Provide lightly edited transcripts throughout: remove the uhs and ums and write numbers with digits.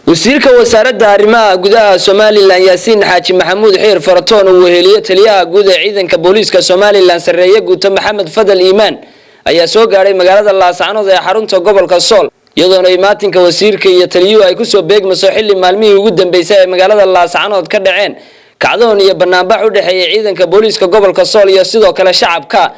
wasiirka wasaaradda arrimaha gudaha Soomaaliland Yaasiin Xaaji Maxamuud Xiir Faratoon oo weheliye taliyaha guud ee ciidanka booliiska Soomaaliland sareeyo guuto Maxamed Fadal Iimaan ayaa soo gaaray magaalada Laascaanood ee xarunta gobolka Sool iyadoona imaatinka wasiirka iyo taliyuhu ay ku soo beegmayso xilli maalmihii ugu dambeysay ee magaalada Laascaanood ka dhaceen kacdoon iyo banaanbax u dhaxeeyay ciidanka booliiska gobolka Sool iyo sidoo kale shacabka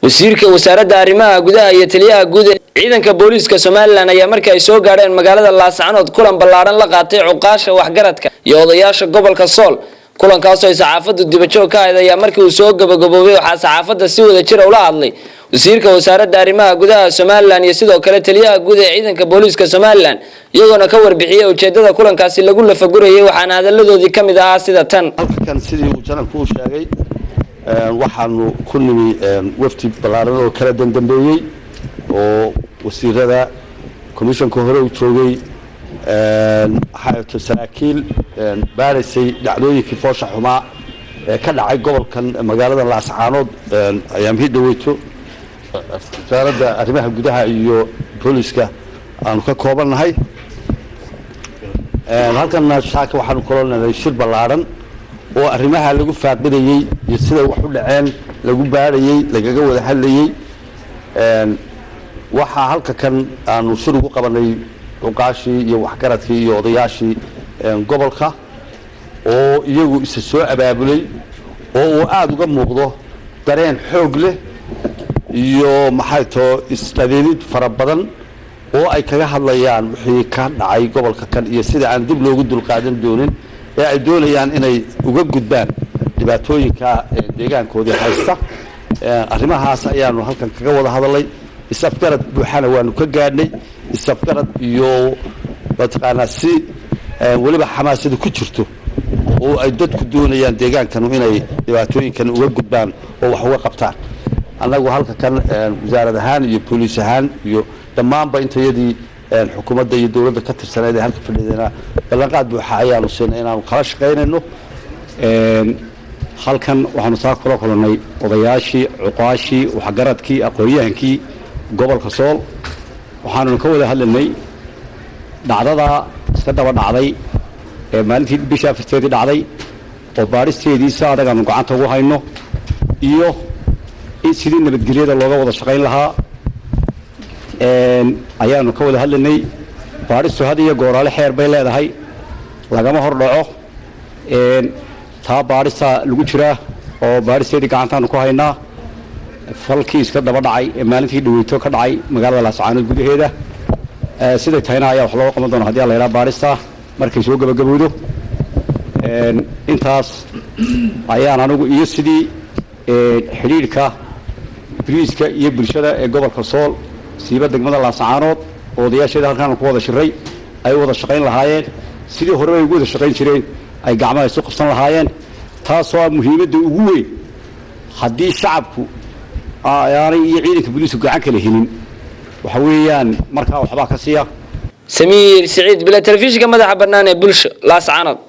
wasiirka wasaaradda arrimaha gudaha iyo taliyaha guud ee ciidanka booliiska Soomaaliland ayaa markii ay soo gaareen magaalada Laascaanood kulan ballaaran la qaatay cuqaasha waxgaradka iyo odayaasha gobolka Sool kulankaas oo saxaafaddu dibadjoog ka ahayd ayaa markii uu soo gabagaboobay waxa saxaafadda si wada jir ula hadlay wasiirka wasaaradda arrimaha gudaha Soomaaliland iyo sidoo kale taliyaha guud ee ciidanka booliiska Soomaaliland iyagoona ka warbixiyay ujeedada kulankaasi lagu lafagurayay waxaana hadaladoodii kamid ah sida tan halkan sidii uu janabku u sheegay waxaanu ku nimi wafdi ballaaran oo kala dambeeyay oo wasiirada komishanka hore u joogay hay'adda saraakiil baarisay dhacdooyinkii foosha xumaa ee ka dhacay gobolkan magaalada Laascaanood ayaamihii dhaweyto wasaaradda arrimaha gudaha iyo booliiska aanu ka koobanahay halkan shaaka waxaanu kulanaynay shir ballaaran oo arrimaha lagu faaqidayay iyo sida wax u dhaceen lagu baarayay lagaga wada hadlayay waxa halka kan aanu shir ugu qabanay uqaashii iyo waxgaradkii iyo odayaashii gobolka oo iyagu isa soo abaabulay oo uu aad uga muuqdo dareen xoog leh iyo maxay too isdhadeelid fara badan oo ay kaga hadlayaan wixii ka dhacay gobolka kan iyo sida aan dib loogu dulqaadan doonin ee ay doonayaan inay uga gudbaan dhibaatooyinka deegaankoodii haysta arrimahaas ayaanu halkan kaga wada hadalay isafgarad buuxana waanu ka gaadhnay isafgarad iyo dadqaana si waliba xamaasada ku jirto oo ay dadku doonayaan deegaankanu inay dhibaatooyinkan uga gudbaan oo wax uga qabtaan annagu halka kan wasaarad ahaan iyo booliis ahaan iyo dhammaanba intayadii xukuumadda iyo dawladda ka tirsaneed ee halka fadhiidayna ballanqaad buuxa ayaanu siinay inaanu kala shaqaynayno halkan waxaanu saa kula kulannay odayaashii cuqaashii waxgaradkii aqoon-yahankii gobolka Sool waxaanu ka wada hadlaynay dhacdada iska daba dhacday ee maalintii bisha afarteedii dhacday oo baaristeedii saadaga aanu gacanta ugu hayno iyo in sidii nabadgelyada looga wada shaqayn lahaa ayaanu ka wada hadlaynay baaristu had iyo gooraale xeer bay leedahay lagama hor dhaco taa baarista lagu jiraa oo baaristeedii gacantaanu ku haynaa falkii iska daba dhacay ee maalintii dhaweyto ka dhacay magaalada Laascaanood gudaheeda sida tayna ayaa wax loo qaban doona hadii la yiraahdo baarista markay soo gabagabowdo intaas ayaan anigu iyo sidii xiriirka booliiska iyo bulshada ee gobolka Sool siiba degmada Laascaanood oo odayaasheeda halkan ku wada shiray ay wada shaqayn lahaayeen sidii hore ay ugu wada shaqayn jireen ay gacmaha isu qabsan lahaayeen taasoo muhiimadda ugu weyn haddii shacabku ayaanay iyo ciidanka booliisku gacan kala helin waxa weeyaan markaa waxba ka siiya Samiir Saciid bila telefishinka madaxa bannaan ee bulsho Laascaanood.